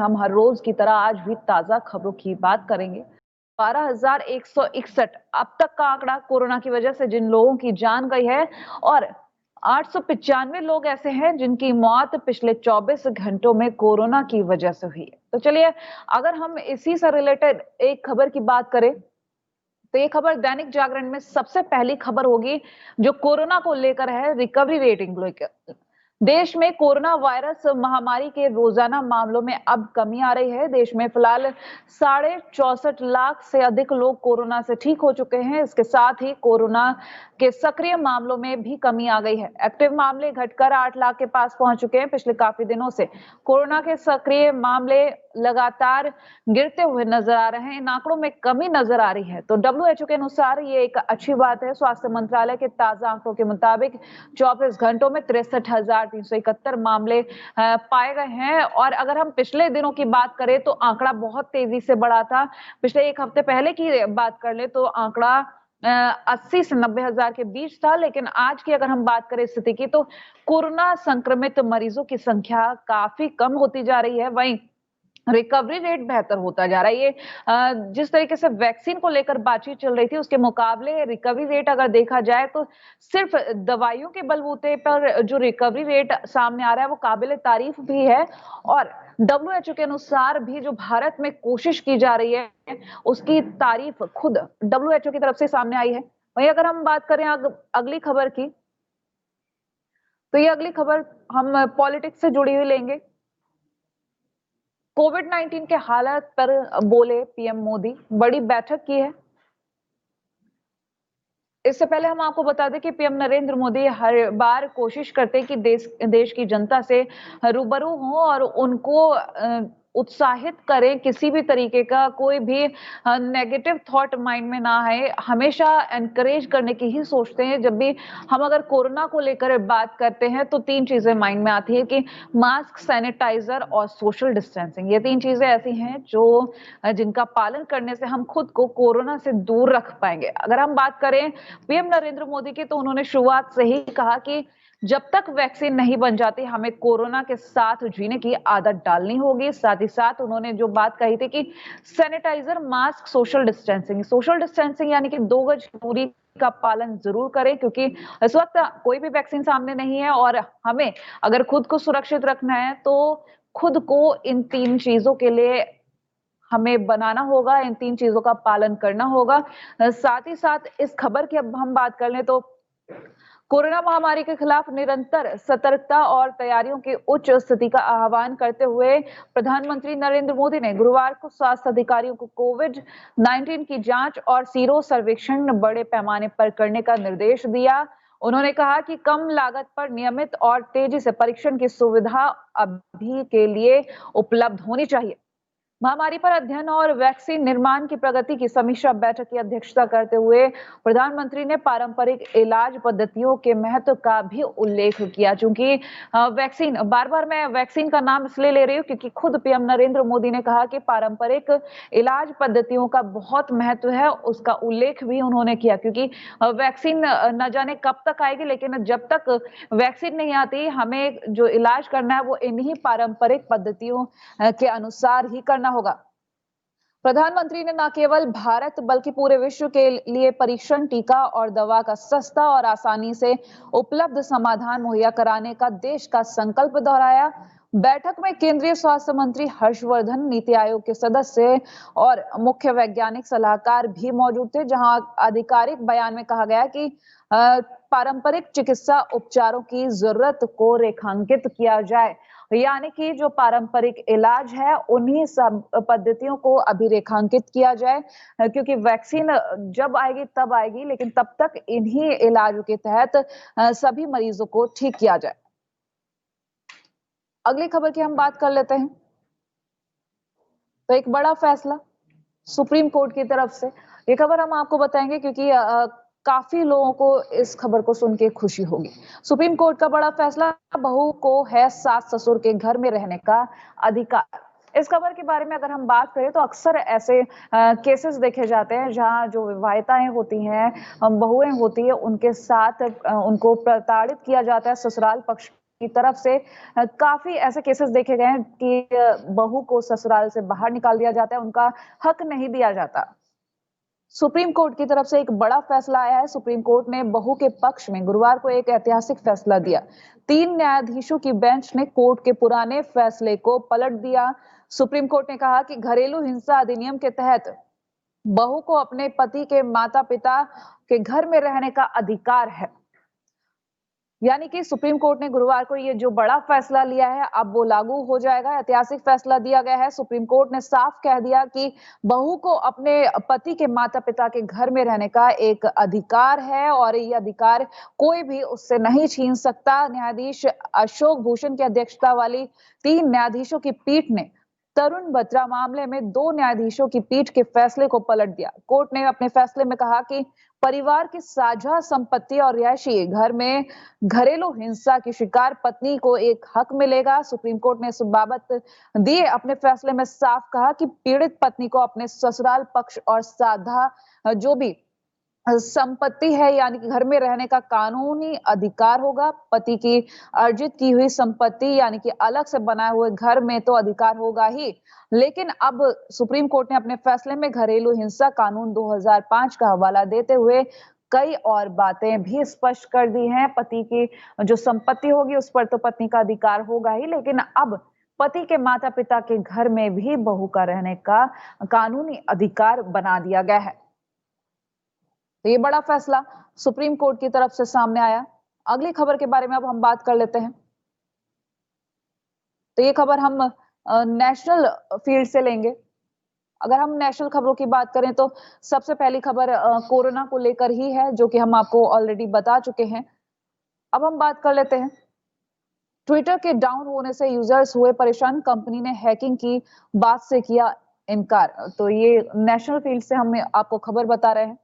हम हर रोज की तरह आज भी ताजा खबरों की बात करेंगे। 12,161 अब तक का आंकड़ा कोरोना की वजह से जिन लोगों की जान गई है और 895 लोग ऐसे हैं जिनकी मौत पिछले 24 घंटों में कोरोना की वजह से हुई है। तो चलिए, अगर हम इसी से रिलेटेड एक खबर की बात करें तो ये खबर दैनिक जागरण में सबसे पहली खबर होगी जो कोरोना को लेकर है, रिकवरी रेटिंग लेकर। देश में कोरोना वायरस महामारी के रोजाना मामलों में अब कमी आ रही है। देश में फिलहाल 64.5 लाख से अधिक लोग कोरोना से ठीक हो चुके हैं। इसके साथ ही कोरोना के सक्रिय मामलों में भी कमी आ गई है। एक्टिव मामले घटकर 8 लाख के पास पहुंच चुके हैं। पिछले काफी दिनों से कोरोना के सक्रिय मामले लगातार गिरते हुए नजर आ रहे हैं। इन आंकड़ों में कमी नजर आ रही है तो डब्ल्यूएचओ के अनुसार ये एक अच्छी बात है। स्वास्थ्य मंत्रालय के ताजा आंकड़ों के मुताबिक 24 घंटों में 63,371 मामले पाए गए हैं। और अगर हम पिछले दिनों की बात करें तो आंकड़ा बहुत तेजी से बढ़ा था। पिछले एक हफ्ते पहले की बात कर ले तो आंकड़ा 80 से 90 हजार के बीच था, लेकिन आज की अगर हम बात करें स्थिति की तो कोरोना संक्रमित मरीजों की संख्या काफी कम होती जा रही है। वहीं रिकवरी रेट बेहतर होता जा रहा है। ये जिस तरीके से वैक्सीन को लेकर बातचीत चल रही थी उसके मुकाबले रिकवरी रेट अगर देखा जाए तो सिर्फ दवाइयों के बलबूते पर जो रिकवरी रेट सामने आ रहा है वो काबिले तारीफ भी है। और डब्ल्यूएचओ के अनुसार भी जो भारत में कोशिश की जा रही है उसकी तारीफ खुद डब्ल्यूएचओ की तरफ से सामने आई है। वहीं अगर हम बात करें अगली खबर की तो ये अगली खबर हम पॉलिटिक्स से जुड़ी हुई लेंगे। कोविड-19 के हालात पर बोले पीएम मोदी, बड़ी बैठक की है। इससे पहले हम आपको बता दें कि पीएम नरेंद्र मोदी हर बार कोशिश करते हैं कि देश देश की जनता से रूबरू हों और उनको उत्साहित करें। किसी भी तरीके का कोई भी नेगेटिव थॉट माइंड में ना आए। हमेशा एनकरेज करने की ही सोचते हैं। जब भी हम अगर कोरोना को लेकर बात करते हैं तो 3 चीजें माइंड में आती है कि मास्क, सैनिटाइजर और सोशल डिस्टेंसिंग। ये 3 चीजें ऐसी हैं जो जिनका पालन करने से हम खुद को कोरोना से दूर रख पाएंगे। अगर हम बात करें पीएम नरेंद्र मोदी की तो उन्होंने शुरुआत से ही कहा कि जब तक वैक्सीन नहीं बन जाती हमें कोरोना के साथ जीने की आदत डालनी होगी। साथ ही साथ उन्होंने जो बात कही थी कि सैनिटाइजर, मास्क, सोशल डिस्टेंसिंग यानी कि 2 गज दूरी का पालन जरूर करें, क्योंकि इस वक्त कोई भी वैक्सीन सामने नहीं है और हमें अगर खुद को सुरक्षित रखना है तो खुद को इन 3 चीजों के लिए हमें बनाना होगा, इन 3 चीजों का पालन करना होगा। साथ ही साथ इस खबर की अब हम बात कर लें तो कोरोना महामारी के खिलाफ निरंतर सतर्कता और तैयारियों की उच्च स्थिति का आह्वान करते हुए प्रधानमंत्री नरेंद्र मोदी ने गुरुवार को स्वास्थ्य अधिकारियों को कोविड-19 की जांच और सीरो सर्वेक्षण बड़े पैमाने पर करने का निर्देश दिया। उन्होंने कहा कि कम लागत पर नियमित और तेजी से परीक्षण की सुविधा अभी के लिए उपलब्ध होनी चाहिए। महामारी पर अध्ययन और वैक्सीन निर्माण की प्रगति की समीक्षा बैठक की अध्यक्षता करते हुए प्रधानमंत्री ने पारंपरिक इलाज पद्धतियों के महत्व का भी उल्लेख किया। चूंकि वैक्सीन, बार बार मैं वैक्सीन का नाम इसलिए ले रही हूँ क्योंकि खुद पीएम नरेंद्र मोदी ने कहा कि पारंपरिक इलाज पद्धतियों का बहुत महत्व है। उसका उल्लेख भी उन्होंने किया क्योंकि वैक्सीन न जाने कब तक आएगी, लेकिन जब तक वैक्सीन नहीं आती हमें जो इलाज करना है वो इन्हीं पारंपरिक पद्धतियों के अनुसार ही करना होगा। प्रधानमंत्री ने न केवल भारत बल्कि पूरे विश्व के लिए परीक्षण, टीका और दवा का सस्ता और आसानी से उपलब्ध समाधान मुहैया कराने का देश का संकल्प दोहराया। बैठक में केंद्रीय स्वास्थ्य मंत्री हर्षवर्धन, नीति आयोग के सदस्य और मुख्य वैज्ञानिक सलाहकार भी मौजूद थे, जहां आधिकारिक बयान में कहा गया कि पारंपरिक चिकित्सा उपचारों की जरूरत को रेखांकित किया जाए, यानी कि जो पारंपरिक इलाज है उन्हीं सब पद्धतियों को अभी रेखांकित किया जाए, क्योंकि वैक्सीन जब आएगी तब आएगी, लेकिन तब तक इन्हीं इलाजों के तहत सभी मरीजों को ठीक किया जाए। अगली खबर की हम बात कर लेते हैं तो एक बड़ा फैसला सुप्रीम कोर्ट की तरफ से। ये खबर हम आपको बताएंगे क्योंकि काफी लोगों को इस खबर को सुन के खुशी होगी। सुप्रीम कोर्ट का बड़ा फैसला, बहू को है सास ससुर के घर में रहने का अधिकार। इस खबर के बारे में अगर हम बात करें तो अक्सर ऐसे केसेस देखे जाते हैं जहां जो विवाहिताएं होती हैं, बहुएं होती है, उनके साथ उनको प्रताड़ित किया जाता है ससुराल पक्ष की तरफ से काफी ऐसे केसेस देखे गए हैं कि बहू को ससुराल से बाहर निकाल दिया जाता है, उनका हक नहीं दिया जाता। सुप्रीम कोर्ट की तरफ से एक बड़ा फैसला आया है। सुप्रीम कोर्ट ने बहू के पक्ष में गुरुवार को एक ऐतिहासिक फैसला दिया। 3 न्यायाधीशों की बेंच ने कोर्ट के पुराने फैसले को पलट दिया। सुप्रीम कोर्ट ने कहा कि घरेलू हिंसा अधिनियम के तहत बहू को अपने पति के माता-पिता के घर में रहने का अधिकार है। यानी कि सुप्रीम कोर्ट ने गुरुवार को ये जो बड़ा फैसला लिया है, अब वो लागू हो जाएगा। ऐतिहासिक फैसला दिया गया है। सुप्रीम कोर्ट ने साफ कह दिया कि बहू को अपने पति के माता-पिता के घर में रहने का एक अधिकार है और ये अधिकार कोई भी उससे नहीं छीन सकता। न्यायाधीश अशोक भूषण की अध्यक्षता वाली 3 न्यायाधीशों की पीठ ने तरुण बत्रा मामले में 2 न्यायाधीशों की पीठ के फैसले को पलट दिया। कोर्ट ने अपने फैसले में कहा कि परिवार की साझा संपत्ति और रिहायशी घर में घरेलू हिंसा की शिकार पत्नी को एक हक मिलेगा। सुप्रीम कोर्ट ने इस बाबत दिए अपने फैसले में साफ कहा कि पीड़ित पत्नी को अपने ससुराल पक्ष और साझा जो भी संपत्ति है यानी कि घर में रहने का कानूनी अधिकार होगा। पति की अर्जित की हुई संपत्ति यानी कि अलग से बनाए हुए घर में तो अधिकार होगा ही, लेकिन अब सुप्रीम कोर्ट ने अपने फैसले में घरेलू हिंसा कानून 2005 का हवाला देते हुए कई और बातें भी स्पष्ट कर दी हैं। पति की जो संपत्ति होगी उस पर तो पत्नी का अधिकार होगा ही, लेकिन अब पति के माता-पिता के घर में भी बहू का रहने का कानूनी अधिकार बना दिया गया है। तो ये बड़ा फैसला सुप्रीम कोर्ट की तरफ से सामने आया। अगली खबर के बारे में अब हम बात कर लेते हैं। तो ये खबर हम नेशनल फील्ड से लेंगे। अगर हम नेशनल खबरों की बात करें तो सबसे पहली खबर कोरोना को लेकर ही है, जो कि हम आपको ऑलरेडी बता चुके हैं। अब हम बात कर लेते हैं। ट्विटर के डाउन होने से यूजर्स हुए परेशान, कंपनी ने हैकिंग की बात से किया इनकार। तो ये नेशनल फील्ड से हम आपको खबर बता रहे हैं।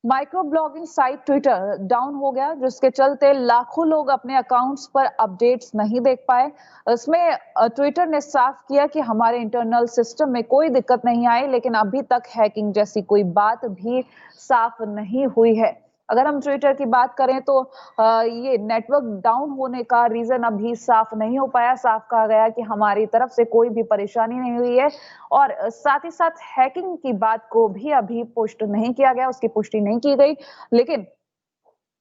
Micro blogging site Twitter down हो गया, जिसके चलते लाखों लोग अपने अकाउंट्स पर अपडेट्स नहीं देख पाए। इसमें ट्विटर ने साफ किया कि हमारे इंटरनल सिस्टम में कोई दिक्कत नहीं आई, लेकिन अभी तक हैकिंग जैसी कोई बात भी साफ नहीं हुई है। अगर हम ट्विटर की बात करें तो ये नेटवर्क डाउन होने का रीजन अभी साफ नहीं हो पाया। साफ कहा गया कि हमारी तरफ से कोई भी परेशानी नहीं हुई है और साथ ही साथ हैकिंग की बात को भी अभी पुष्ट नहीं किया गया, उसकी पुष्टि नहीं की गई। लेकिन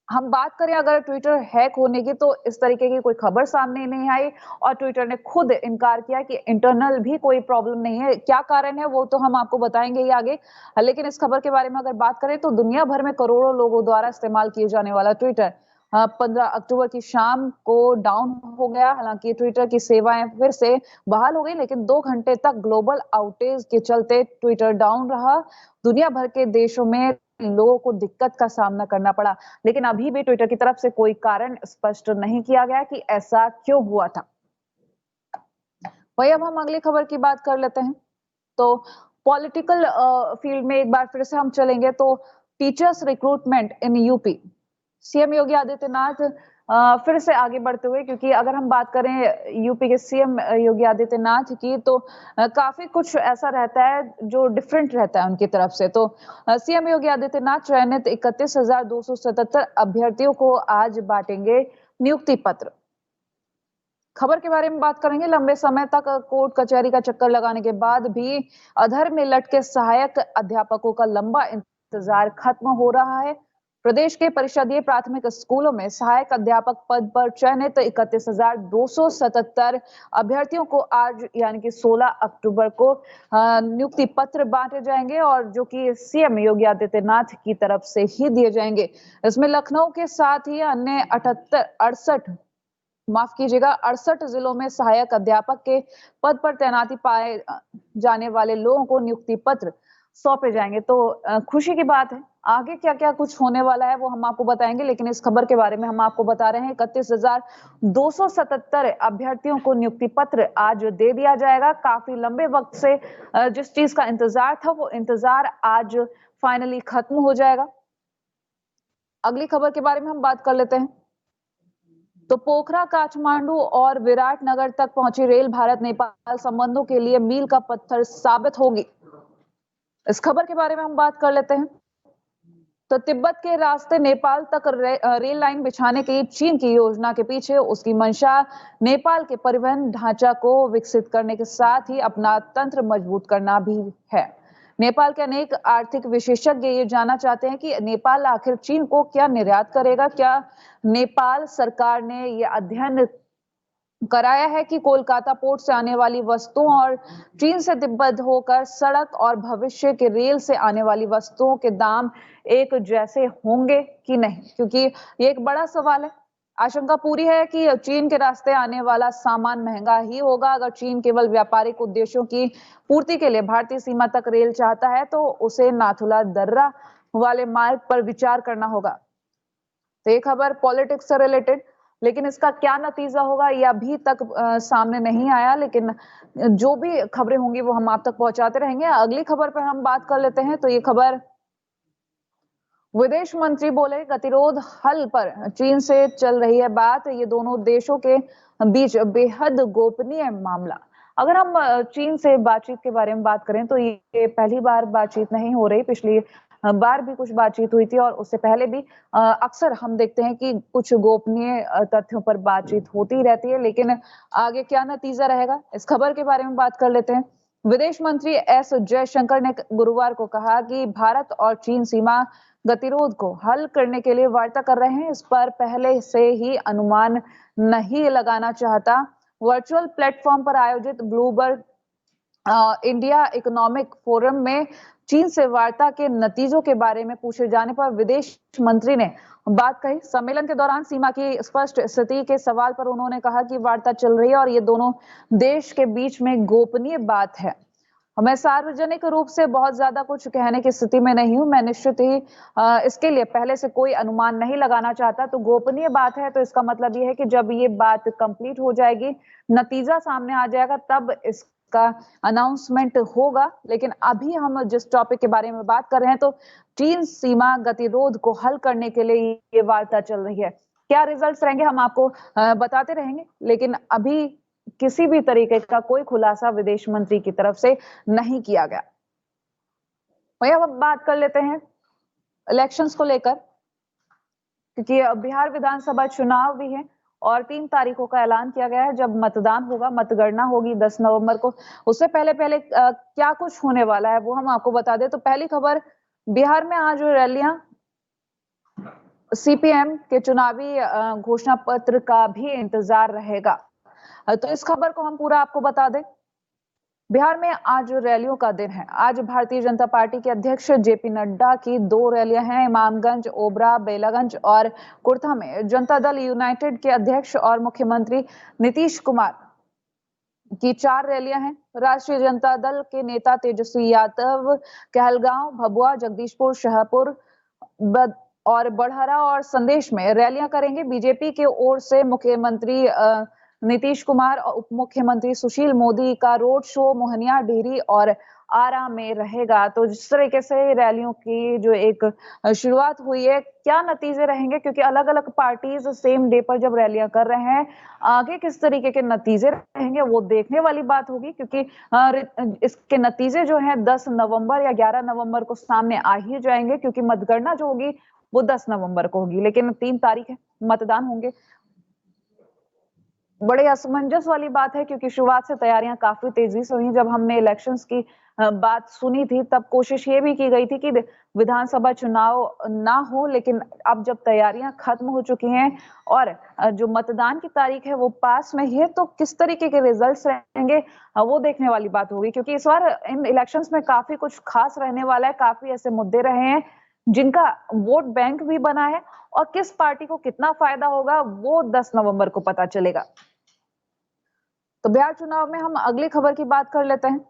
हम बात करें अगर ट्विटर हैक होने की, तो इस तरीके की कोई खबर सामने नहीं आई और ट्विटर ने खुद इनकार किया कि इंटरनल भी कोई प्रॉब्लम नहीं है। क्या कारण है वो तो हम आपको बताएंगे ही आगे। लेकिन इस खबर के बारे में अगर बात करें तो दुनिया भर में करोड़ों लोगों द्वारा इस्तेमाल किए जाने वाला ट्विटर 15 अक्टूबर की शाम को डाउन हो गया। हालांकि ट्विटर की सेवाएं फिर से बहाल हो गई, लेकिन 2 घंटे तक ग्लोबल आउटेज के चलते ट्विटर डाउन रहा। दुनिया भर के देशों में लोगों को दिक्कत का सामना करना पड़ा, लेकिन अभी भी ट्विटर की तरफ से कोई कारण स्पष्ट नहीं किया गया कि ऐसा क्यों हुआ था। वही अब हम अगली खबर की बात कर लेते हैं। तो पॉलिटिकल फील्ड में एक बार फिर से हम चलेंगे तो teachers recruitment in UP, CM Yogi Adityanath फिर से आगे बढ़ते हुए, क्योंकि अगर हम बात करें यूपी के सीएम योगी आदित्यनाथ की तो काफी कुछ ऐसा रहता है जो डिफरेंट रहता है उनकी तरफ से। तो सीएम योगी आदित्यनाथ चयनित 31,277 अभ्यर्थियों को आज बांटेंगे नियुक्ति पत्र। खबर के बारे में बात करेंगे। लंबे समय तक कोर्ट कचहरी का चक्कर लगाने के बाद भी अधर में लटके सहायक अध्यापकों का लंबा इंतजार खत्म हो रहा है। प्रदेश के परिषदीय प्राथमिक स्कूलों में सहायक अध्यापक पद पर चयनित 31,277 अभ्यर्थियों को आज यानी कि 16 अक्टूबर को नियुक्ति पत्र बांटे जाएंगे और जो कि सीएम योगी आदित्यनाथ की तरफ से ही दिए जाएंगे। इसमें लखनऊ के साथ ही अन्य 68 जिलों में सहायक अध्यापक के पद पर तैनाती पाए जाने वाले लोगों को नियुक्ति पत्र सौंपे जाएंगे। तो खुशी की बात है। आगे क्या क्या कुछ होने वाला है वो हम आपको बताएंगे, लेकिन इस खबर के बारे में हम आपको बता रहे हैं 31,277 अभ्यर्थियों को नियुक्ति पत्र आज दे दिया जाएगा। काफी लंबे वक्त से जिस चीज का इंतजार था वो इंतजार आज फाइनली खत्म हो जाएगा। अगली खबर के बारे में हम बात कर लेते हैं। तो पोखरा, काठमांडू और विराटनगर तक पहुंची रेल भारत नेपाल संबंधों के लिए मील का पत्थर साबित होगी। इस खबर के बारे में हम बात कर लेते हैं। तो तिब्बत के रास्ते नेपाल तक रेल लाइन बिछाने की चीन की योजना के पीछे उसकी मंशा नेपाल के परिवहन ढांचा को विकसित करने के साथ ही अपना तंत्र मजबूत करना भी है। नेपाल के अनेक आर्थिक विशेषज्ञ ये जानना चाहते हैं कि नेपाल आखिर चीन को क्या निर्यात करेगा। क्या नेपाल सरकार ने यह अध्ययन कराया है कि कोलकाता पोर्ट से आने वाली वस्तुओं और चीन से तिब्बत होकर सड़क और भविष्य के रेल से आने वाली वस्तुओं के दाम एक जैसे होंगे कि नहीं, क्योंकि ये एक बड़ा सवाल है। आशंका पूरी है कि चीन के रास्ते आने वाला सामान महंगा ही होगा। अगर चीन केवल व्यापारिक उद्देश्यों की पूर्ति के लिए भारतीय सीमा तक रेल चाहता है तो उसे नाथुला दर्रा वाले मार्ग पर विचार करना होगा। तो ये खबर पॉलिटिक्स से रिलेटेड, लेकिन इसका क्या नतीजा होगा ये अभी तक सामने नहीं आया, लेकिन जो भी खबरें होंगी वो हम आप तक पहुंचाते रहेंगे। अगली खबर पर हम बात कर लेते हैं। तो ये खबर, विदेश मंत्री बोले गतिरोध हल पर चीन से चल रही है बात। ये दोनों देशों के बीच बेहद गोपनीय मामला। अगर हम चीन से बातचीत के बारे में बात करें तो ये पहली बार बातचीत नहीं हो रही। पिछली बार भी कुछ बातचीत हुई थी और उससे पहले भी अक्सर हम देखते हैं कि कुछ गोपनीय तथ्यों पर बातचीत होती रहती है, लेकिन आगे क्या नतीजा रहेगा इस खबर के बारे में बात कर लेते हैं। विदेश मंत्री एस जयशंकर ने गुरुवार को कहा कि भारत और चीन सीमा गतिरोध को हल करने के लिए वार्ता कर रहे हैं। इस पर पहले से ही अनुमान नहीं लगाना चाहता। वर्चुअल प्लेटफॉर्म पर आयोजित ब्लूबर्ग इंडिया इकोनॉमिक फोरम में चीन से वार्ता के नतीजों के बारे में पूछे जाने पर विदेश मंत्री ने बात कही। सम्मेलन के दौरान सीमा की स्पष्ट स्थिति के सवाल पर उन्होंने कहा कि वार्ता चल रही है और ये दोनों देश के बीच में गोपनीय बात है। मैं सार्वजनिक रूप से बहुत ज्यादा कुछ कहने की स्थिति में नहीं हूं। मैं निश्चित ही इसके लिए पहले से कोई अनुमान नहीं लगाना चाहता। तो गोपनीय बात है तो इसका मतलब ये है कि जब ये बात कंप्लीट हो जाएगी, नतीजा सामने आ जाएगा, तब इसका अनाउंसमेंट होगा। लेकिन अभी हम जिस टॉपिक के बारे में बात कर रहे हैं, तो चीन सीमा गतिरोध को हल करने के लिए ये वार्ता चल रही है। क्या रिजल्ट्स रहेंगे हम आपको बताते रहेंगे, लेकिन अभी किसी भी तरीके का कोई खुलासा विदेश मंत्री की तरफ से नहीं किया गया। वही अब बात कर लेते हैं इलेक्शंस को लेकर, क्योंकि बिहार विधानसभा चुनाव भी है और 3 तारीखों का ऐलान किया गया है जब मतदान होगा, मतगणना होगी 10 नवंबर को। उससे पहले पहले क्या कुछ होने वाला है वो हम आपको बता दें। तो पहली खबर, बिहार में आज रैलियां, सीपीएम के चुनावी घोषणा पत्र का भी इंतजार रहेगा। तो इस खबर को हम पूरा आपको बता दें। बिहार में आज रैलियों का दिन है। आज भारतीय जनता पार्टी के अध्यक्ष जेपी नड्डा की 2 रैलियां हैं। इमामगंज, ओबरा, बेलागंज और कुर्था में जनता दल यूनाइटेड के अध्यक्ष और मुख्यमंत्री नीतीश कुमार की 4 रैलियां हैं। राष्ट्रीय जनता दल के नेता तेजस्वी यादव कहलगांव, भभुआ, जगदीशपुर, शाहपुर और बढ़हरा और संदेश में रैलियां करेंगे। बीजेपी की ओर से मुख्यमंत्री नीतीश कुमार और उप मुख्यमंत्री सुशील मोदी का रोड शो मोहनिया, डेहरी और आरा में रहेगा। तो जिस तरीके से रैलियों की जो एक शुरुआत हुई है, क्या नतीजे रहेंगे, क्योंकि अलग अलग पार्टीज सेम डे पर जब रैलियां कर रहे हैं, आगे किस तरीके के नतीजे रहेंगे वो देखने वाली बात होगी। क्योंकि इसके नतीजे जो हैं 10 नवंबर या 11 नवंबर को सामने आ ही जाएंगे, क्योंकि मतगणना जो होगी वो 10 नवंबर को होगी, लेकिन 3 तारीख है, मतदान होंगे। बड़े असमंजस वाली बात है, क्योंकि शुरुआत से तैयारियां काफी तेजी से हुई। जब हमने इलेक्शंस की बात सुनी थी तब कोशिश ये भी की गई थी कि विधानसभा चुनाव ना हो, लेकिन अब जब तैयारियां खत्म हो चुकी हैं और जो मतदान की तारीख है वो पास में ही है, तो किस तरीके के रिजल्ट्स रहेंगे वो देखने वाली बात होगी। क्योंकि इस बार इन इलेक्शंस में काफी कुछ खास रहने वाला है। काफी ऐसे मुद्दे रहे हैं जिनका वोट बैंक भी बना है, और किस पार्टी को कितना फायदा होगा वो 10 नवंबर को पता चलेगा। तो बिहार चुनाव में हम अगली खबर की बात कर लेते हैं।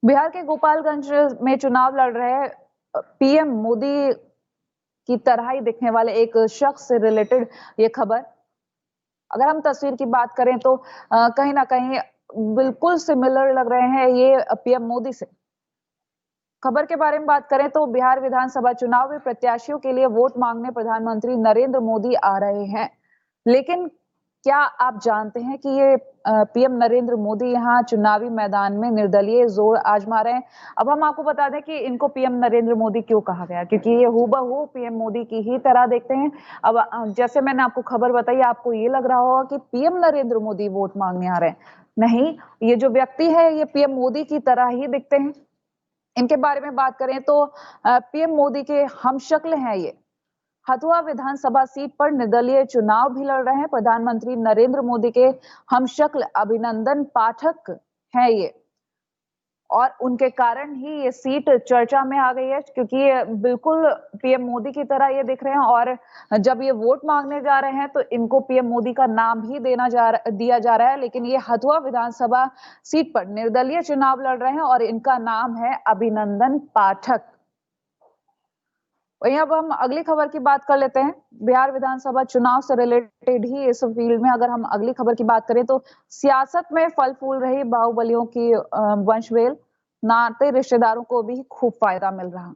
बिहार के गोपालगंज में चुनाव लड़ रहे पीएम मोदी की तरह ही दिखने वाले एक शख्स से रिलेटेड ये खबर। अगर हम तस्वीर की बात करें तो कहीं ना कहीं बिल्कुल सिमिलर लग रहे हैं ये पीएम मोदी से। खबर के बारे में बात करें तो बिहार विधानसभा चुनाव में प्रत्याशियों के लिए वोट मांगने प्रधानमंत्री नरेंद्र मोदी आ रहे हैं, लेकिन क्या आप जानते हैं कि ये पीएम नरेंद्र मोदी यहाँ चुनावी मैदान में निर्दलीय जोर आजमा रहे हैं? अब हम आपको बता दें कि इनको पीएम नरेंद्र मोदी क्यों कहा गया, क्योंकि ये हूबहू पीएम मोदी की ही तरह देखते हैं। अब जैसे मैंने आपको खबर बताई, आपको ये लग रहा होगा कि पीएम नरेंद्र मोदी वोट मांगने आ रहे हैं। नहीं, ये जो व्यक्ति है ये पीएम मोदी की तरह ही दिखते हैं। इनके बारे में बात करें तो पीएम मोदी के हमशक्ल हैं ये। हथुआ विधानसभा सीट पर निर्दलीय चुनाव भी लड़ रहे हैं। प्रधानमंत्री नरेंद्र मोदी के हमशक्ल अभिनंदन पाठक हैं ये, और उनके कारण ही ये सीट चर्चा में आ गई है, क्योंकि ये बिल्कुल पीएम मोदी की तरह ये दिख रहे हैं। और जब ये वोट मांगने जा रहे हैं तो इनको पीएम मोदी का नाम ही दिया जा रहा है, लेकिन ये हथुआ विधानसभा सीट पर निर्दलीय चुनाव लड़ रहे हैं और इनका नाम है अभिनंदन पाठक। वहीं अब हम अगली खबर की बात कर लेते हैं। बिहार विधानसभा चुनाव से रिलेटेड ही इस फील्ड में अगर हम अगली खबर की बात करें तो सियासत में फल फूल रही बाहुबलियों की वंशवेल, नाते रिश्तेदारों को भी खूब फायदा मिल रहा।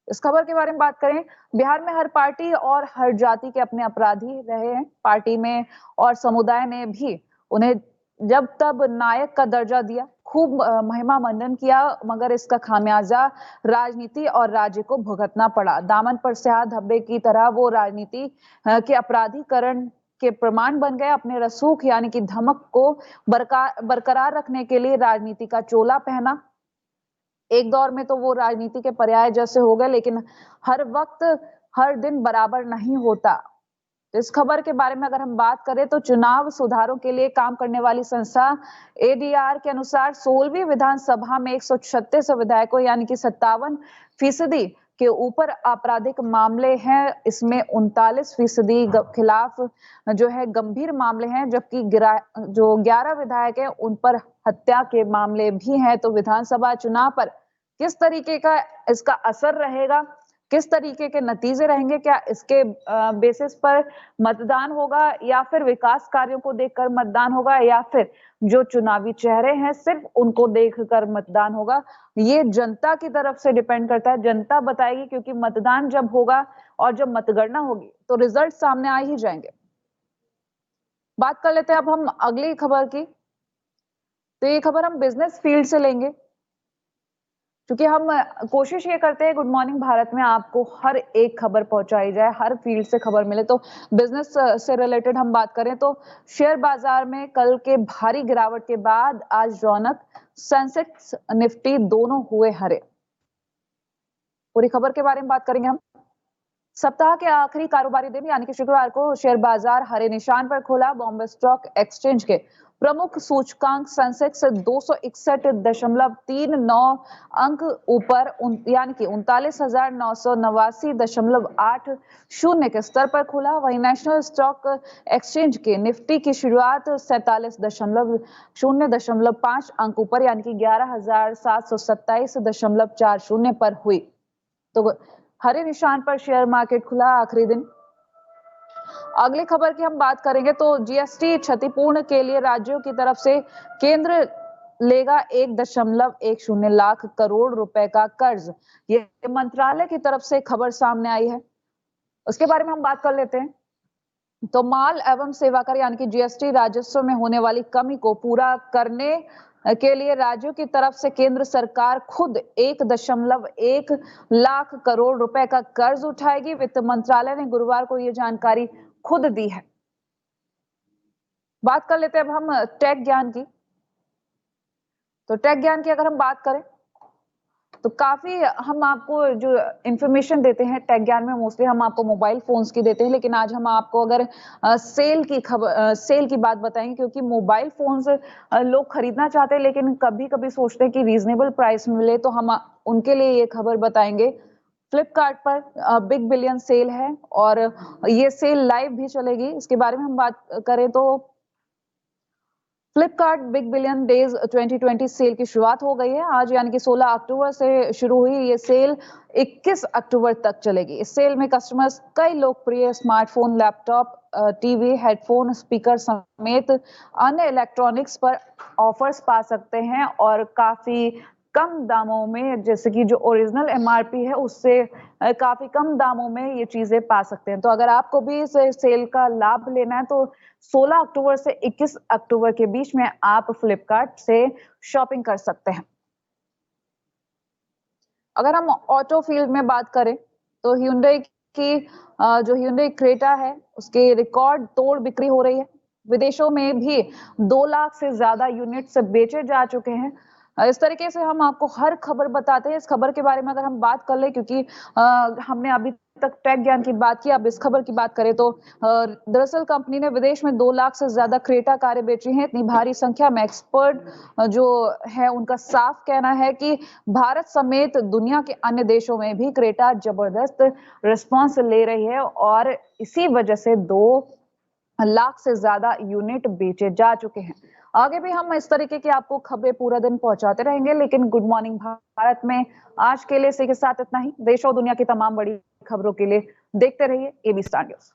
इस खबर के बारे में बात करें, बिहार में हर पार्टी और हर जाति के अपने अपराधी रहे हैं। पार्टी में और समुदाय ने भी उन्हें जब तब नायक का दर्जा दिया, खूब महिमा मंडन किया, मगर इसका खामियाजा राजनीति और राज्य को भुगतना पड़ा। दामन पर स्याह धब्बे की तरह वो राजनीति के अपराधीकरण के प्रमाण बन गए। अपने रसूख यानी कि धमक को बरकरार रखने के लिए राजनीति का चोला पहना। एक दौर में तो वो राजनीति के पर्याय जैसे हो गए, लेकिन हर वक्त हर दिन बराबर नहीं होता। इस खबर के बारे में अगर हम बात करें तो चुनाव सुधारों के लिए काम करने वाली संस्था एडीआर के अनुसार 16वीं विधानसभा में 136 विधायकों यानी कि 57% के ऊपर आपराधिक मामले हैं। इसमें 39% खिलाफ जो है गंभीर मामले हैं, जबकि जो 11 विधायक हैं उन पर हत्या के मामले भी हैं। तो विधानसभा चुनाव पर किस तरीके का इसका असर रहेगा, किस तरीके के नतीजे रहेंगे, क्या इसके बेसिस पर मतदान होगा या फिर विकास कार्यों को देखकर मतदान होगा या फिर जो चुनावी चेहरे हैं सिर्फ उनको देखकर मतदान होगा, ये जनता की तरफ से डिपेंड करता है। जनता बताएगी, क्योंकि मतदान जब होगा और जब मतगणना होगी तो रिजल्ट सामने आ ही जाएंगे। बात कर लेते हैं अब हम अगली खबर की। तो ये खबर हम बिजनेस फील्ड से लेंगे, क्योंकि हम कोशिश ये करते हैं गुड मॉर्निंग भारत में आपको हर एक खबर पहुंचाई जाए, हर फील्ड से खबर मिले। तो बिजनेस से रिलेटेड हम बात करें तो शेयर बाजार में कल के भारी गिरावट के बाद आज रौनक, सेंसेक्स निफ्टी दोनों हुए हरे। पूरी खबर के बारे में बात करेंगे हम। सप्ताह के आखिरी कारोबारी दिन यानी कि शुक्रवार को शेयर बाजार हरे निशान पर खुला। बॉम्बे स्टॉक एक्सचेंज के प्रमुख सूचकांक सेंसेक्स 261.39 अंक ऊपर यानी कि 39,989.80 के स्तर पर खुला। वहीं नेशनल स्टॉक एक्सचेंज के निफ्टी की शुरुआत 47.05 अंक ऊपर यानी कि 11,727.40 पर हुई। तो हरे निशान पर शेयर मार्केट खुला आखिरी दिन। अगली खबर की हम बात करेंगे तो जीएसटी क्षतिपूर्ण के लिए राज्यों की तरफ से केंद्र लेगा 1.10 लाख करोड़ रुपए का कर्ज। ये मंत्रालय की तरफ से खबर सामने आई है, उसके बारे में हम बात कर लेते हैं। तो माल एवं सेवा कर यानी कि जीएसटी राजस्व में होने वाली कमी को पूरा करने के लिए राज्यों की तरफ से केंद्र सरकार खुद 1.1 लाख करोड़ रुपए का कर्ज उठाएगी। वित्त मंत्रालय ने गुरुवार को यह जानकारी खुद दी है। बात कर लेते हैं अब हम टेक ज्ञान की। तो टेक ज्ञान की अगर हम बात करें तो काफी हम आपको जो इंफॉर्मेशन देते हैं टेक ज्ञान में, मोस्टली हम आपको मोबाइल फोन्स की देते हैं, लेकिन आज हम आपको अगर सेल की बात बताएंगे, क्योंकि मोबाइल फोन्स लोग खरीदना चाहते हैं लेकिन कभी कभी सोचते हैं कि रीजनेबल प्राइस में मिले, तो हम उनके लिए ये खबर बताएंगे। फ्लिपकार्ट पर बिग बिलियन सेल है और ये सेल लाइव भी चलेगी। इसके बारे में हम बात करें तो Flipkart big billion days 2020 sale की शुरुआत हो गई है आज, यानी कि 16 अक्टूबर से शुरू हुई ये सेल 21 अक्टूबर तक चलेगी। इस सेल में कस्टमर्स कई लोकप्रिय smartphone, laptop, TV, headphone, speaker समेत अन्य इलेक्ट्रॉनिक्स पर ऑफर्स पा सकते हैं और काफी कम दामों में, जैसे कि जो ओरिजिनल एमआरपी है उससे काफी कम दामों में ये चीजें पा सकते हैं। तो अगर आपको भी इस सेल का लाभ लेना है तो 16 अक्टूबर से 21 अक्टूबर के बीच में आप फ्लिपकार्ट से शॉपिंग कर सकते हैं। अगर हम ऑटो फील्ड में बात करें तो hyundai की जो hyundai क्रेटा है उसके रिकॉर्ड तोड़ बिक्री हो रही है। विदेशों में भी 2 लाख से ज्यादा यूनिट्स बेचे जा चुके हैं। इस तरीके से हम आपको हर खबर बताते हैं। इस खबर के बारे में अगर हम बात कर ले, क्योंकि हमने अभी तक टेक ज्ञान की बात की, अब इस खबर की बात करें तो दरअसल कंपनी ने विदेश में 2 लाख से ज्यादा क्रेटा कारें बेची हैं। इतनी भारी संख्या में एक्सपर्ट जो है उनका साफ कहना है कि भारत समेत दुनिया के अन्य देशों में भी क्रेटा जबरदस्त रिस्पांस ले रही है और इसी वजह से 2 लाख से ज्यादा यूनिट बेचे जा चुके हैं। आगे भी हम इस तरीके की आपको खबरें पूरा दिन पहुंचाते रहेंगे, लेकिन गुड मॉर्निंग भारत में आज के लिए इसी के साथ इतना ही। देश और दुनिया की तमाम बड़ी खबरों के लिए देखते रहिए एबी स्टार न्यूज।